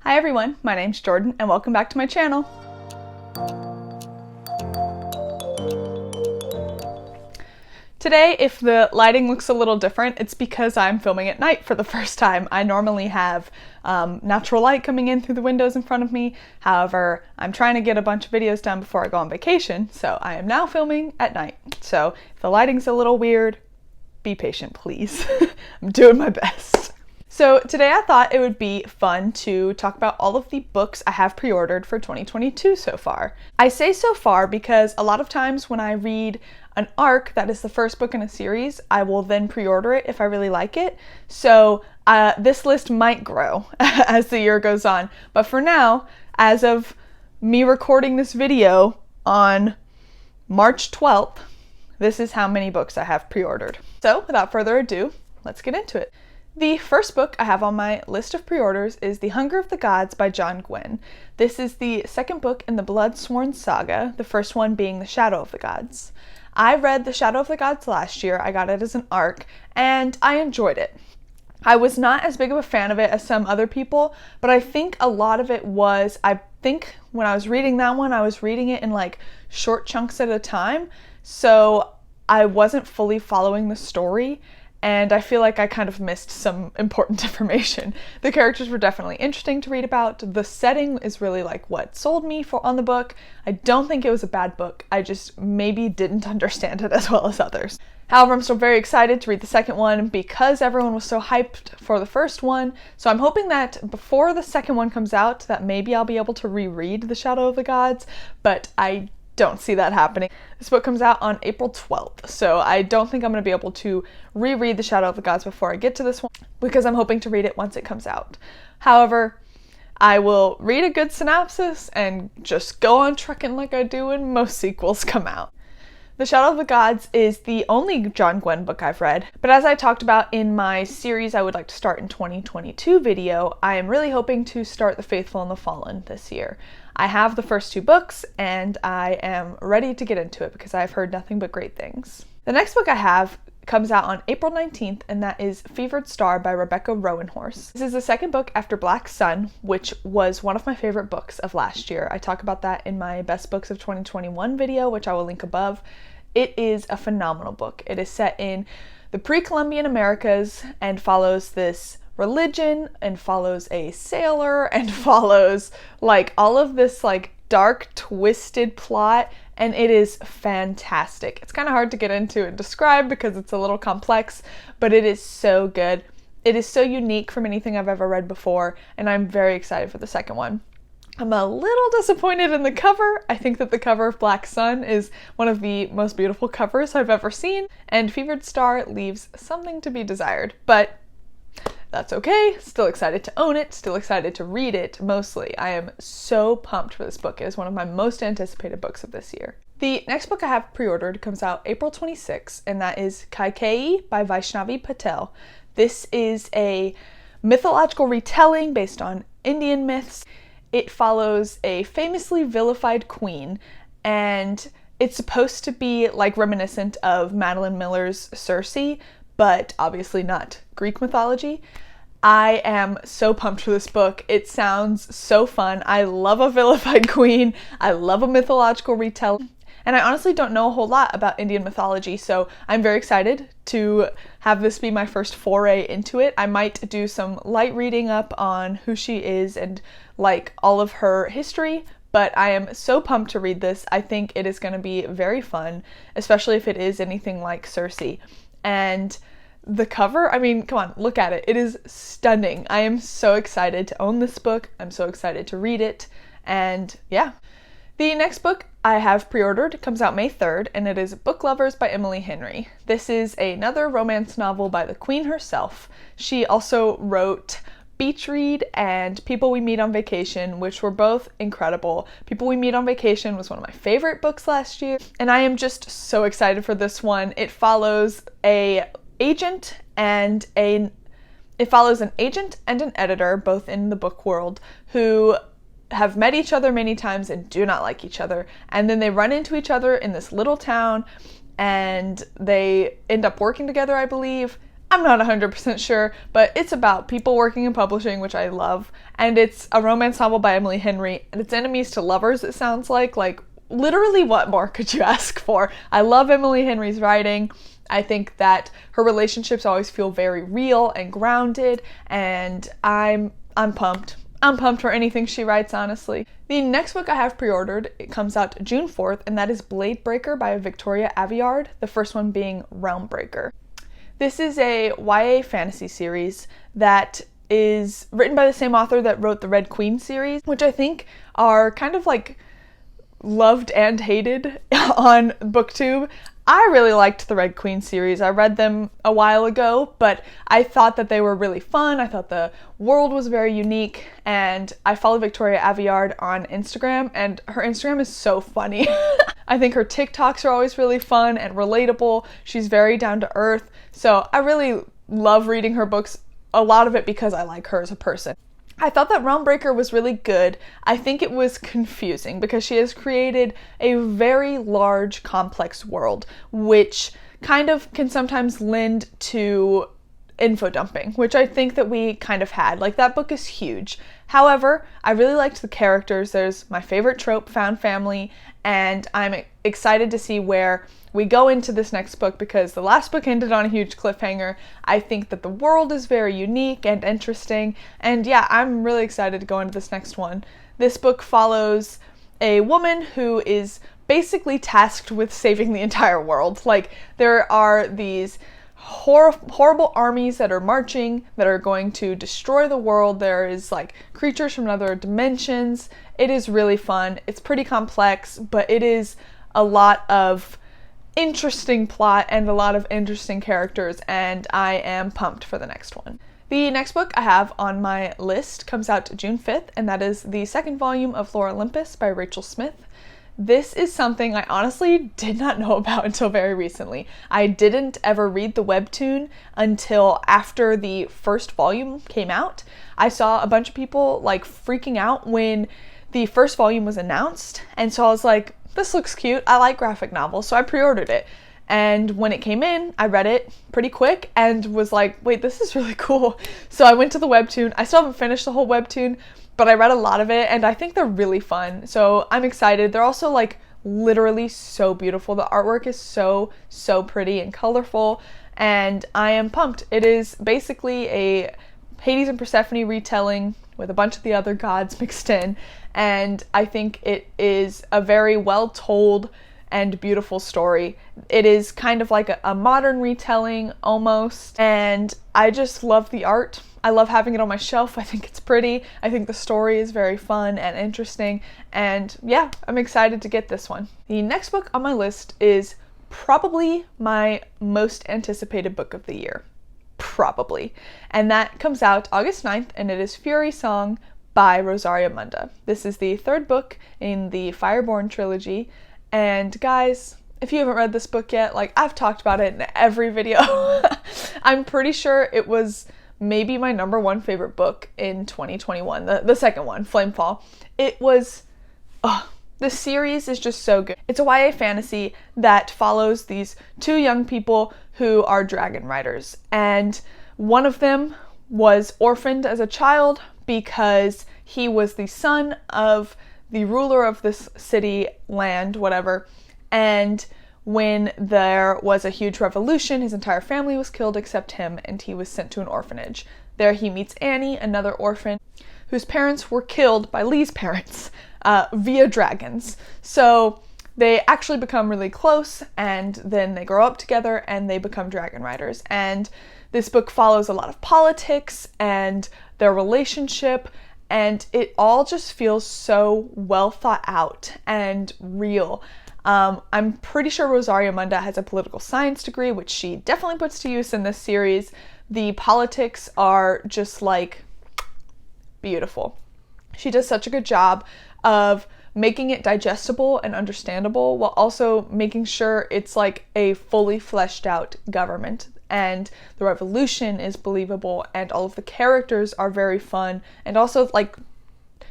Hi everyone, my name's Jordan and welcome back to my channel. Today, if the lighting looks a little different, it's because I'm filming at night for the first time. I normally have natural light coming in through the windows in front of me. However, I'm trying to get a bunch of videos done before I go on vacation, so I am now filming at night. So if the lighting's a little weird, be patient, please. I'm doing my best. So today I thought it would be fun to talk about all of the books I have pre-ordered for 2022 so far. I say so far because a lot of times when I read an arc that is the first book in a series, I will then pre-order it if I really like it. So this list might grow as the year goes on. But for now, as of me recording this video on March 12th, this is how many books I have pre-ordered. So without further ado, let's get into it. The first book I have on my list of pre-orders is The Hunger of the Gods by John Gwynne. This is the second book in the Bloodsworn saga, the first one being The Shadow of the Gods. I read The Shadow of the Gods last year. I got it as an arc, and I enjoyed it. I was not as big of a fan of it as some other people, but I think a lot of it was, I think when I was reading that one, I was reading it in like short chunks at a time, so I wasn't fully following the story. And I feel like I kind of missed some important information. The characters were definitely interesting to read about. The setting is really like what sold me on the book. I don't think it was a bad book. I just maybe didn't understand it as well as others. However, I'm still very excited to read the second one because everyone was so hyped for the first one. So I'm hoping that before the second one comes out, that maybe I'll be able to reread The Shadow of the Gods, but I don't see that happening. This book comes out on April 12th, so I don't think I'm going to be able to reread The Shadow of the Gods before I get to this one, because I'm hoping to read it once it comes out. However, I will read a good synopsis and just go on trucking like I do when most sequels come out. The Shadow of the Gods is the only John Gwynne book I've read, but as I talked about in my series I would like to start in 2022 video, I am really hoping to start The Faithful and the Fallen this year. I have the first two books and I am ready to get into it because I've heard nothing but great things. The next book I have comes out on April 19th, and that is Fevered Star by Rebecca Rowanhorse. This is the second book after Black Sun, which was one of my favorite books of last year. I talk about that in my Best Books of 2021 video, which I will link above. It is a phenomenal book. It is set in the pre-Columbian Americas and follows this religion and follows a sailor and follows like all of this like dark twisted plot, and it is fantastic. It's kind of hard to get into and describe because it's a little complex, but it is so good. It is so unique from anything I've ever read before, and I'm very excited for the second one. I'm a little disappointed in the cover. I think that the cover of Black Sun is one of the most beautiful covers I've ever seen, and Fevered Star leaves something to be desired, but that's okay. Still excited to own it, still excited to read it, mostly. I am so pumped for this book. It is one of my most anticipated books of this year. The next book I have pre-ordered comes out April 26th, and that is Kaikeyi by Vaishnavi Patel. This is a mythological retelling based on Indian myths. It follows a famously vilified queen, and it's supposed to be like reminiscent of Madeline Miller's Circe, but obviously not Greek mythology. I am so pumped for this book. It sounds so fun. I love a vilified queen. I love a mythological retelling. And I honestly don't know a whole lot about Indian mythology, so I'm very excited to have this be my first foray into it. I might do some light reading up on who she is and like all of her history, but I am so pumped to read this. I think it is going to be very fun, especially if it is anything like Circe. And the cover, I mean, come on, look at it. It is stunning. I am so excited to own this book. I'm so excited to read it. And yeah. The next book I have pre-ordered comes out May 3rd, and it is Book Lovers by Emily Henry. This is another romance novel by the Queen herself. She also wrote Beach Read and People We Meet on Vacation, which were both incredible. People We Meet on Vacation was one of my favorite books last year, and I am just so excited for this one. It follows an agent and an editor, both in the book world, who have met each other many times and do not like each other, and then they run into each other in this little town and they end up working together, I believe, I'm not 100% sure, but it's about people working in publishing, which I love, and it's a romance novel by Emily Henry, and it's enemies to lovers, it sounds like literally what more could you ask for? I love Emily Henry's writing. I think that her relationships always feel very real and grounded, and I'm pumped. I'm pumped for anything she writes, honestly. The next book I have pre-ordered, it comes out June 4th, and that is Blade Breaker by Victoria Aveyard, the first one being Realm Breaker. This is a YA fantasy series that is written by the same author that wrote the Red Queen series, which I think are kind of like loved and hated on BookTube. I really liked the Red Queen series. I read them a while ago, but I thought that they were really fun. I thought the world was very unique, and I follow Victoria Aveyard on Instagram, and her Instagram is so funny. I think her TikToks are always really fun and relatable. She's very down to earth, so I really love reading her books, a lot of it because I like her as a person. I thought that Realm Breaker was really good. I think it was confusing because she has created a very large, complex world, which kind of can sometimes lend to info dumping, which I think that we kind of had. Like, that book is huge. However, I really liked the characters. There's my favorite trope, found family, and I'm excited to see where we go into this next book because the last book ended on a huge cliffhanger. I think that the world is very unique and interesting, and yeah, I'm really excited to go into this next one. This book follows a woman who is basically tasked with saving the entire world. Like, there are these horrible armies that are marching that are going to destroy the world. There is like creatures from other dimensions. It is really fun. It's pretty complex, but it is a lot of interesting plot and a lot of interesting characters, and I am pumped for the next one. The next book I have on my list comes out June 5th, and that is the second volume of Olympus by Rachel Smith. This is something I honestly did not know about until very recently. I didn't ever read the webtoon until after the first volume came out. I saw a bunch of people like freaking out when the first volume was announced, and so I was like, this looks cute, I like graphic novels, so I pre-ordered it. And when it came in, I read it pretty quick and was like, wait, this is really cool. So I went to the webtoon. I still haven't finished the whole webtoon, but I read a lot of it and I think they're really fun. So I'm excited. They're also like literally so beautiful. The artwork is so pretty and colorful, and I am pumped. It is basically a Hades and Persephone retelling with a bunch of the other gods mixed in, and I think it is a very well told and beautiful story. It is kind of like a modern retelling almost, and I just love the art. I love having it on my shelf. I think it's pretty. I think the story is very fun and interesting, and yeah, I'm excited to get this one. The next book on my list is probably my most anticipated book of the year. Probably. And that comes out August 9th, and it is Furysong by Rosaria Munda. This is the third book in the Fireborn trilogy, and guys, if you haven't read this book yet, like, I've talked about it in every video. I'm pretty sure it was maybe my number one favorite book in 2021, the second one, Flamefall. It was, the series is just so good. It's a YA fantasy that follows these two young people who are dragon riders, and one of them was orphaned as a child because he was the son of the ruler of this city, land, whatever, and when there was a huge revolution, his entire family was killed except him, and he was sent to an orphanage. There he meets Annie, another orphan, whose parents were killed by Lee's parents via dragons. So they actually become really close, and then they grow up together and they become dragon riders. And this book follows a lot of politics and their relationship, and it all just feels so well thought out and real. I'm pretty sure Rosaria Munda has a political science degree, which she definitely puts to use in this series. The politics are just like beautiful. She does such a good job of making it digestible and understandable while also making sure it's like a fully fleshed out government, and the revolution is believable, and all of the characters are very fun, and also, like,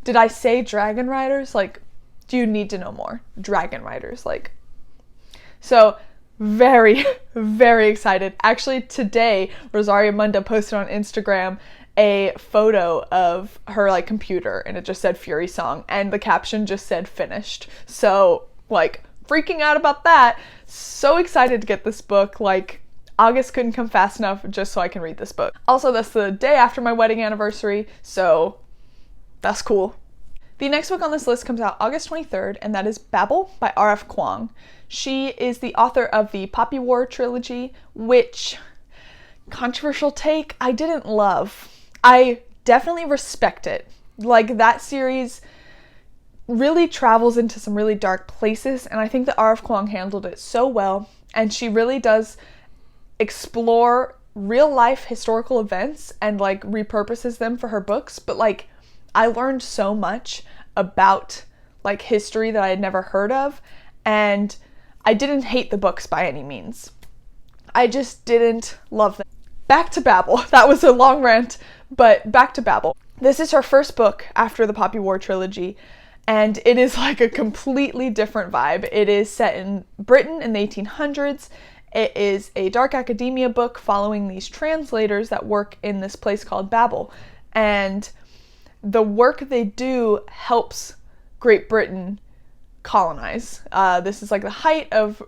did I say dragon riders? Like, do you need to know more? Dragon riders, like. So very, very excited. Actually, today, Rosaria Munda posted on Instagram a photo of her like computer, and it just said Furysong, and the caption just said finished. So like freaking out about that. So excited to get this book. Like August couldn't come fast enough just so I can read this book. Also, that's the day after my wedding anniversary, so that's cool. The next book on this list comes out August 23rd, and that is Babel by R.F. Kuang. She is the author of the Poppy War trilogy, which, controversial take, I didn't love. I definitely respect it. Like, that series really travels into some really dark places, and I think that R.F. Kuang handled it so well, and she really does explore real life historical events and like repurposes them for her books. But like, I learned so much about like history that I had never heard of, and I didn't hate the books by any means. I just didn't love them. Back to Babel. That was a long rant, but back to Babel. This is her first book after the Poppy War trilogy, and it is like a completely different vibe. It is set in Britain in the 1800s. It is a dark academia book following these translators that work in this place called Babel, and the work they do helps Great Britain colonize. This is like the height of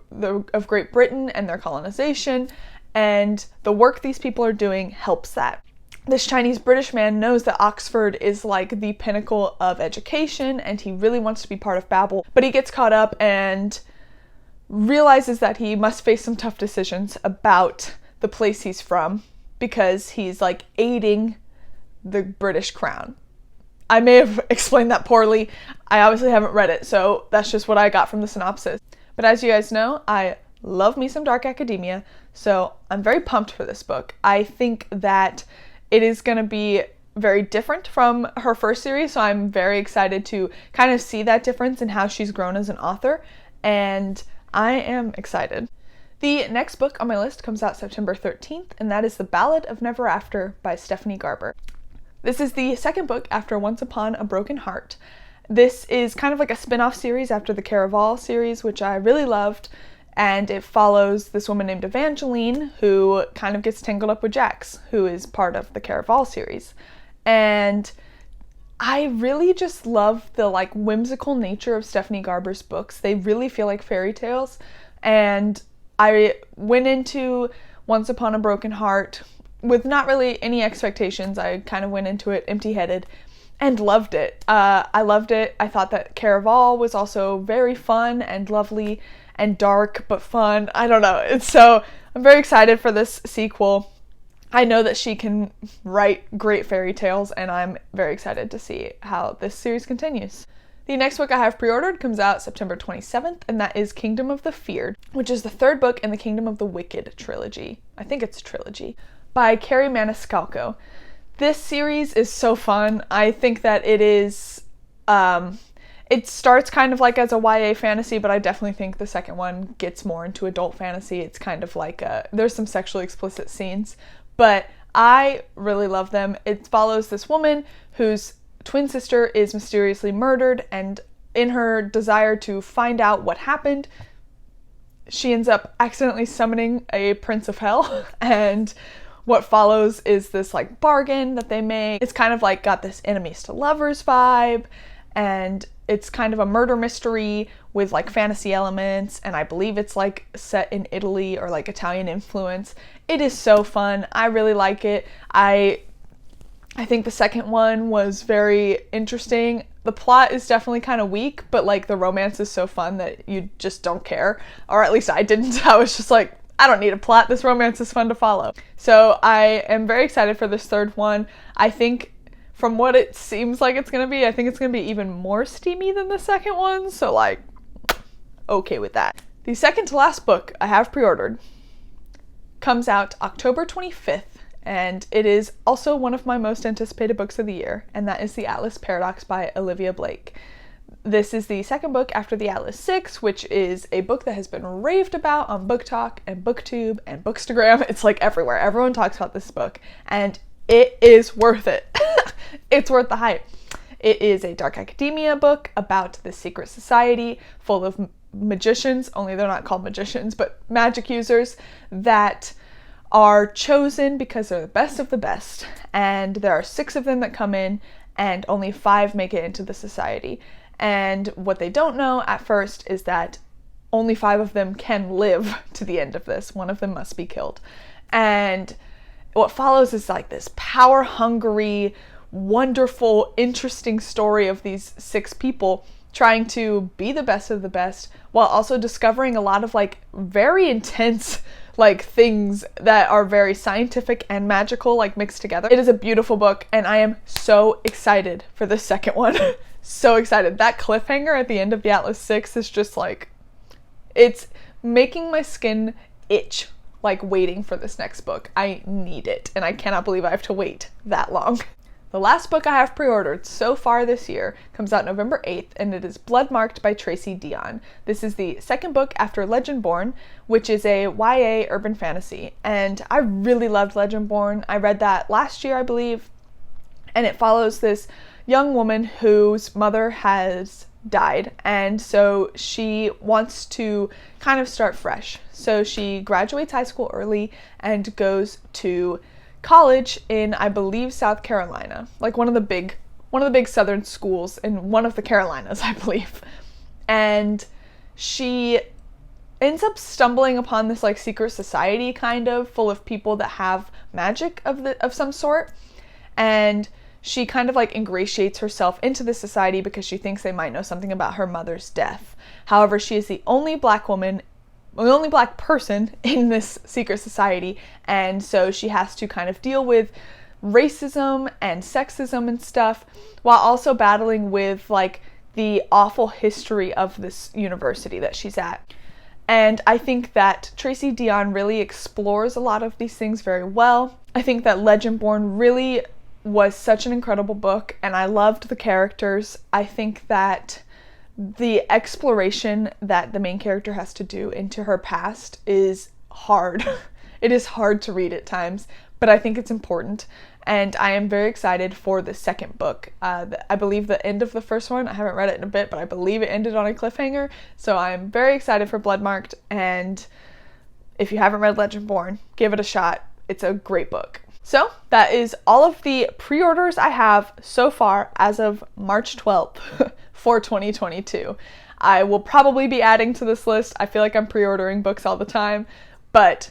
Great Britain and their colonization, and the work these people are doing helps that. This Chinese-British man knows that Oxford is like the pinnacle of education, and he really wants to be part of Babel, but he gets caught up and realizes that he must face some tough decisions about the place he's from because he's like aiding the British crown. I may have explained that poorly. I obviously haven't read it, so that's just what I got from the synopsis. But as you guys know, I love me some dark academia, so I'm very pumped for this book. I think that it is going to be very different from her first series, so I'm very excited to kind of see that difference in how she's grown as an author, and I am excited. The next book on my list comes out September 13th, and that is The Ballad of Never After by Stephanie Garber. This is the second book after Once Upon a Broken Heart. This is kind of like a spin-off series after the Caraval series, which I really loved, and it follows this woman named Evangeline who kind of gets tangled up with Jax, who is part of the Caraval series. And I really just love the like whimsical nature of Stephanie Garber's books. They really feel like fairy tales, and I went into Once Upon a Broken Heart with not really any expectations. I kind of went into it empty-headed and loved it. I loved it. I thought that Caraval was also very fun and lovely and dark but fun. I don't know. So I'm very excited for this sequel. I know that she can write great fairy tales, and I'm very excited to see how this series continues. The next book I have pre-ordered comes out September 27th, and that is Kingdom of the Feared, which is the third book in the Kingdom of the Wicked trilogy. I think it's a trilogy, by Carrie Maniscalco. This series is so fun. I think that it is, it starts kind of like as a YA fantasy, but I definitely think the second one gets more into adult fantasy. It's kind of like there's some sexually explicit scenes, but I really love them. It follows this woman whose twin sister is mysteriously murdered, and in her desire to find out what happened, she ends up accidentally summoning a prince of hell, and what follows is this like bargain that they make. It's kind of like got this enemies to lovers vibe, and it's kind of a murder mystery with like fantasy elements, and I believe it's like set in Italy or like Italian influence. It is so fun. I really like it. I think the second one was very interesting. The plot is definitely kind of weak, but like the romance is so fun that you just don't care. Or at least I didn't. I was just like, I don't need a plot. This romance is fun to follow. So I am very excited for this third one. I think from what it seems like it's going to be, I think it's going to be even more steamy than the second one. So like, okay with that. The second to last book I have pre-ordered comes out October 25th. And it is also one of my most anticipated books of the year, and that is The Atlas Paradox by Olivia Blake. This is the second book after The Atlas 6, which is a book that has been raved about on Book Talk and BookTube and Bookstagram. It's like everywhere. Everyone talks about this book, and it is worth it. It's worth the hype. It is a dark academia book about this secret society full of magicians, only they're not called magicians, but magic users that are chosen because they're the best of the best. And there are 6 of them that come in, and only 5 make it into the society. And what they don't know at first is that only 5 of them can live to the end of this. 1 of them must be killed. And what follows is like this power-hungry, wonderful, interesting story of these 6 people trying to be the best of the best while also discovering a lot of like very intense like things that are very scientific and magical like mixed together. It is a beautiful book, and I am so excited for the second one. So excited. That cliffhanger at the end of the Atlas 6 is just like, it's making my skin itch like waiting for this next book. I need it, and I cannot believe I have to wait that long. The last book I have pre-ordered so far this year comes out November 8th, and it is Bloodmarked by Tracy Deonn. This is the second book after Legendborn, which is a YA urban fantasy, and I really loved Legendborn. I read that last year, I believe, and it follows this young woman whose mother has died, and so she wants to kind of start fresh. So she graduates high school early and goes to college in, I believe, South Carolina, like one of the big southern schools in one of the Carolinas, I believe. And she ends up stumbling upon this like secret society kind of full of people that have magic of some sort, and she kind of like ingratiates herself into this society because she thinks they might know something about her mother's death. However, she is the only black woman, the only black person in this secret society, and so she has to kind of deal with racism and sexism and stuff while also battling with like the awful history of this university that she's at. And I think that Tracy Deonn really explores a lot of these things very well. I think that Legendborn really was such an incredible book, and I loved the characters. I think that the exploration that the main character has to do into her past is hard. It is hard to read at times, but I think it's important, and I am very excited for the second book. I believe the end of the first one, I haven't read it in a bit, but I believe it ended on a cliffhanger, so I'm very excited for Bloodmarked, and if you haven't read Legendborn, give it a shot. It's a great book. So that is all of the pre-orders I have so far as of March 12th for 2022. I will probably be adding to this list. I feel like I'm pre-ordering books all the time, but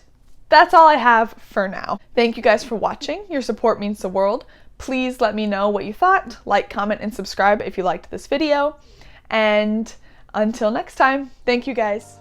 that's all I have for now. Thank you guys for watching. Your support means the world. Please let me know what you thought. Like, comment, and subscribe if you liked this video. And until next time, thank you guys.